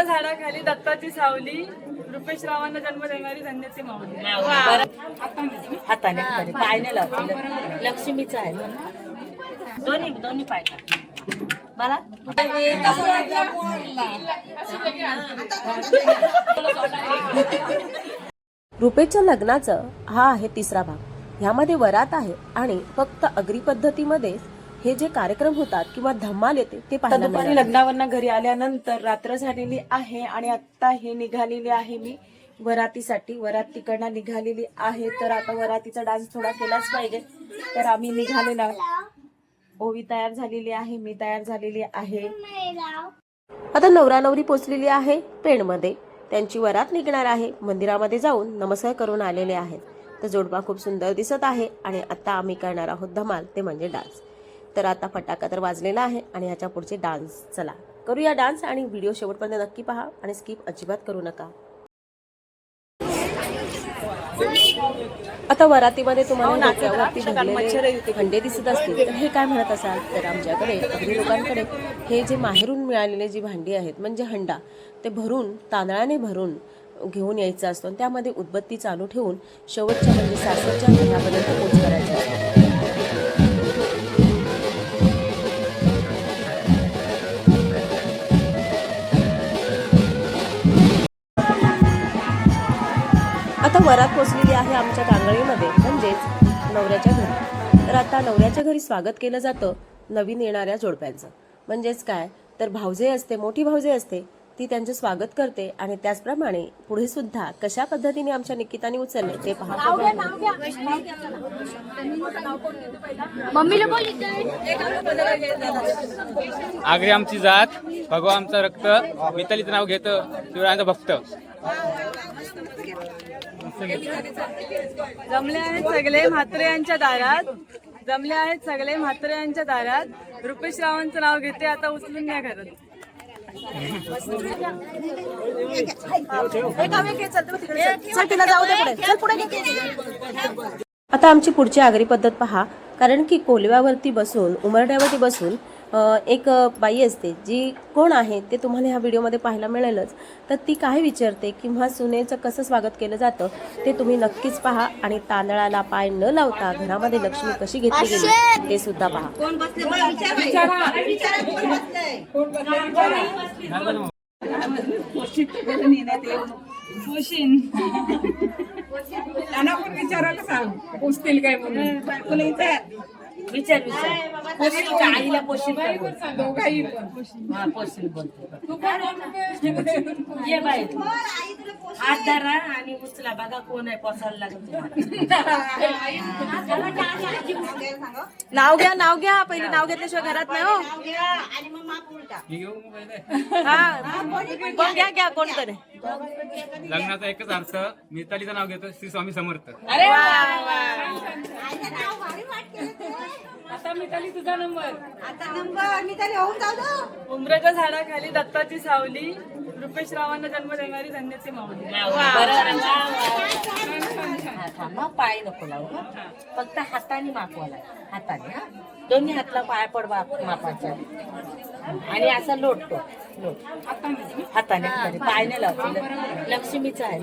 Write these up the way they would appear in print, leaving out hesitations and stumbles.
झाडाखाली दत्ताची सावली, रुपेश रावांना जन्म देणारी धन्याची माऊली. हाताने पाय नाही लावतो, लक्ष्मीचं आहे दोन्ही दोन्ही पाय मला. रुपेशच्या लग्नाचं हा आहे तिसरा भाग. ह्यामध्ये वरात आहे आणि फक्त अग्री पद्धतीमध्ये हे जे कार्यक्रम होतात किंवा धमाल येते ते पाहायला दुपारी लग्नावरनं घरी आल्यानंतर रात्र झालेली आहे आणि आता हे निघालेली आहे मी वरातीसाठी. वरात तिकडनं निघालेली आहे, तर आता वरातीचा डान्स थोडा केलाच पाहिजे, तर आम्ही निघालेला. ओवी तयार झालेली आहे, मी तयार झालेली आहे. आता नवरा नवरी पोचलेली आहे पेणमध्ये. त्यांची वरात निघणार आहे. मंदिरामध्ये जाऊन नमस्कार करून आलेले आहेत. तर जोडपा खूप सुंदर दिसत आहे आणि आता आम्ही करणार आहोत धमाल, ते म्हणजे डान्स. तर आता फटाका तर वाजलेला आहे आणि ह्याच्या पुढचे डान्स. चला करूया डान्स आणि व्हिडिओ शेवटपर्यंत नक्की पहा आणि स्किप अजिबात करू नका. आता वरातीमध्ये तुम्हाला हंडे दिसत असतील तर हे काय म्हणत असाल तर आमच्याकडे अगदी लोकांकडे हे जे माहेरून मिळालेले जी भांडी आहेत म्हणजे हंडा, ते भरून तांदळाने भरून घेऊन यायचं असतो आणि त्यामध्ये उदबत्ती चालू ठेवून शेवटच्या म्हणजे सासरच्या घरापर्यंत पोच करायचा असतो. आता वरात पोचलेली आहे आमच्या कांगळीमध्ये म्हणजेच नवऱ्याच्या घरी. तर आता नवऱ्याच्या घरी स्वागत केलं जातं नवीन येणाऱ्या जोडप्यांचं. म्हणजेच काय तर भावजे असते, मोठी भावजे असते, ती त्यांचं स्वागत करते आणि त्याचप्रमाणे पुढे सुद्धा कशा पद्धतीने आमच्या निकिताने उचलले ते पहा. आगरी आमची जात, भगवा आमचं रक्त, मितालीचं नाव घेतं शिवरायांचा भक्त. जमले आहेत सगळे म्हात्रे यांच्या दारात, जमले आहेत सगळे म्हात्रे यांच्या दारात. रुपेश रावांचं नाव घेते, आता उचलून न्या घरात. आता आमची पुढची आगरी पद्धत पहा. कारण की कोलव्यावरती बसून उमरड्यावरती बसून एक बाई असते जी कोण आहे ते तुम्हाला ह्या व्हिडिओमध्ये पाहायला मिळेलच. तर ती काय विचारते किंवा सुनेचं कसं स्वागत केलं जातं ते तुम्ही नक्कीच पहा आणि तांदळाला पाय न लावता घरामध्ये लक्ष्मी कशी घेतली गेली ते सुद्धा पहा. विचारायला सांग, पोचतील काय म्हणून विचार आईला पोषण दोघाही ये बाई हात धरा आणि उचला, बघा कोण आहे पोचायला लागत. नाव घ्या, नाव घ्या, पहिले नाव घेतल्याशिवाय घरात नाही हो. घ्या घ्या कोणतरी. लग्नाचा एकच अर्थ, मितालीचं नाव घेतो श्री स्वामी समर्थ. अरे आता मिताली तुझा नंबर. आता नंबर मिताली होऊन जाऊ. उमरेच्या झाडाखाली दत्ताची सावली, रुपेश रावांना जन्म देणारी धन्याची माऊली. पाय नको लावू, फक्त हाताने मापवाला. हाताने दोन्ही हातला पाय पडवा मापाचा आणि असा लोटतो. हाताने पाय नाही लावतो, लक्ष्मीचं आहे.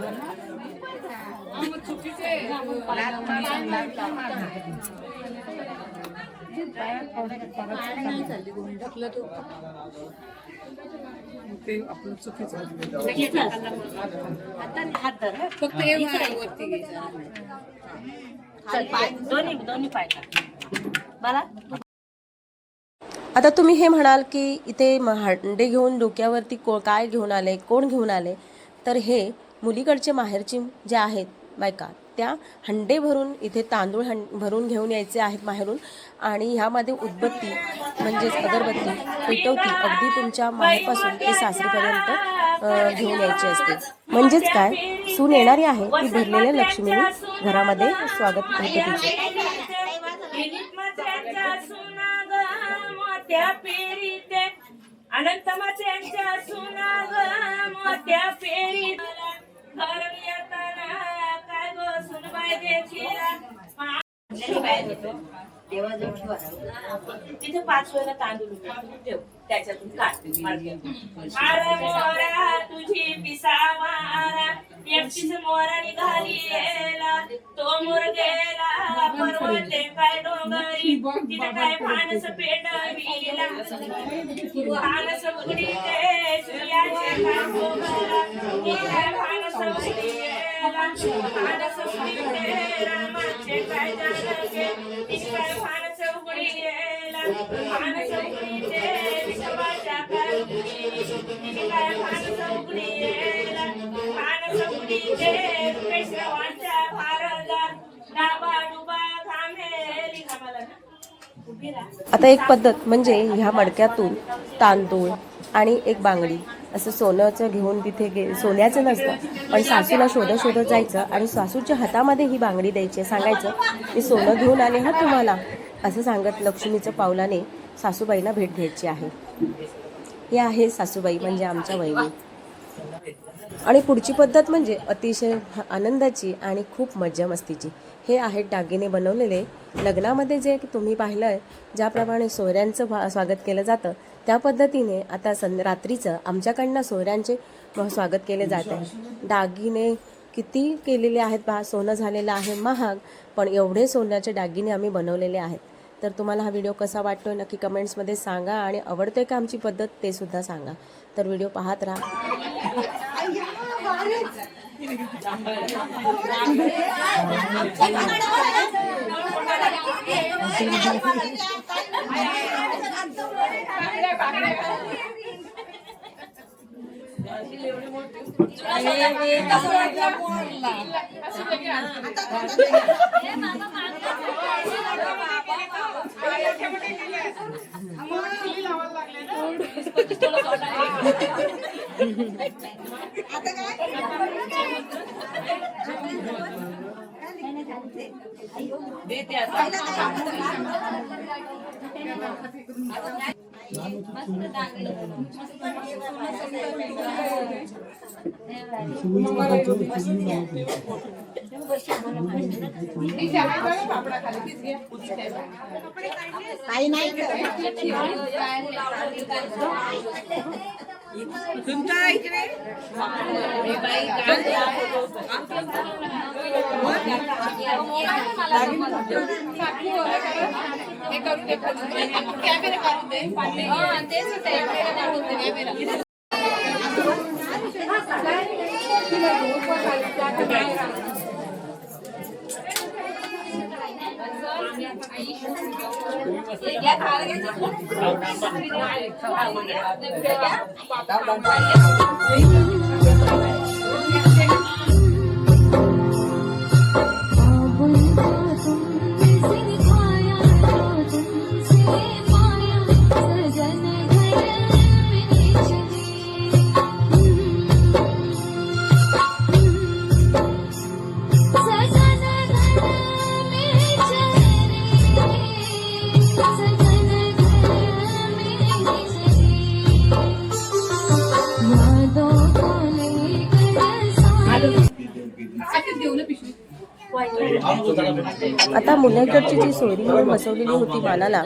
दोन्ही पाय मला. आता तुम्ही हे म्हणाल की इथे हंडे घेऊन डोक्यावरती काय घेऊन आले, कोण घेऊन आले, तर हे मुलीकडचे माहेरची जे आहेत बायका त्या हंडे भरून इथे तांदूळ भरून घेऊन यायचे आहेत माहेरून आणि ह्यामध्ये उदबत्ती म्हणजेच अगरबत्ती पेटवती अगदी तुमच्या माहेरपासून ते सासरीपर्यंत घेऊन यायची असते. म्हणजेच काय सून येणारी आहे ती भरलेल्या लक्ष्मीने घरामध्ये स्वागत होते तिचे. अनंत मात्यांच्या सुना ग मोत्या पेरी काय गो सुनबाई देखील तिथे 5 वेळा तांदूळ ठेव त्याच्यातून काढ तुझी पिसा मारा एकटीच मोरा निघालीला तो मोर गेला पर्वते काय डोंगरी तिथे काय फानस पेटविला फानस उघडीते सूर्याचे काय डोंगरा तिथे काय फानस उघडीला फानस उघडीते रामाचे काय जानके तिथे काय फानस उघडीला फानस उघडीते विठोबाच्या काय तिथे काय फानस उघडीला फानस उघडीते पेशवांच्या भारदा डाबा डुबा थांबेली घामाला आता एक पद्धत म्हणजे ह्या मडक्यातून तांदूळ आणि एक बांगडी असं सोन्याचं घेऊन तिथे सोन्याचं नसतं पण सासूला शोधत शोधत जायचं आणि सासूच्या हातामध्ये ही बांगडी द्यायची, सांगायचं मी सोनं घेऊन आले हा तुम्हाला असं सांगत लक्ष्मीचं पावलाने सासूबाईंना भेट द्यायची आहे. हे आहे सासूबाई म्हणजे आमच्या वहिनी. आणि पुढची पद्धत म्हणजे अतिशय आनंदाची आणि खूप मज्जा मस्तीची. हे आहेत दागिने बनवलेले. लग्नामध्ये जे तुम्ही पाहिलं आहे ज्याप्रमाणे सोयऱ्यांचं स्वागत केलं जातं त्या पद्धतीने आता रात्रीचं आमच्याकडनं सोयऱ्यांचे स्वागत केले जात आहे. दागिने किती केलेले आहेत पहा, सोनं झालेलं आहे महाग, पण एवढे सोन्याचे दागिने आम्ही बनवलेले आहेत. तर तुम्हाला हा व्हिडिओ कसा वाटतोय नक्की कमेंट्समध्ये सांगा आणि आवडते का आमची पद्धत ते सुद्धा सांगा. तर व्हिडिओ पाहत राहा. आता मुलाकडची जी सोयरी म्हणून बसवलेली होती मानाला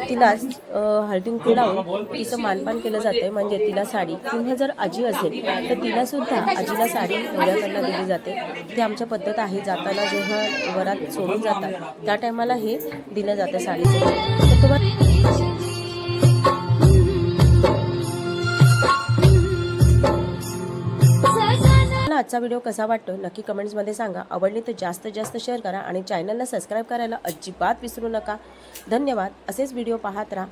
तिलाच हळदी कुंकू लावून तिचं मानपान केलं जाते. म्हणजे तिला साडी किंवा जर आजी असेल तर तिला सुद्धा आजीला साडी नवऱ्याकडनं दिली जाते. ती आमच्या पद्धत आहे. जाताना जेव्हा वरात सोडून जातात त्या टायमाला हे दिलं जातं साडीचं. तर तुम्हाला आजचा व्हिडिओ कसा वाटतो नक्की कमेंट्समध्ये सांगा. आवडली तर जास्तीत जास्त शेअर करा आणि चॅनलला सबस्क्राईब करायला अजिबात विसरू नका. धन्यवाद. असेच व्हिडिओ पाहत राहा.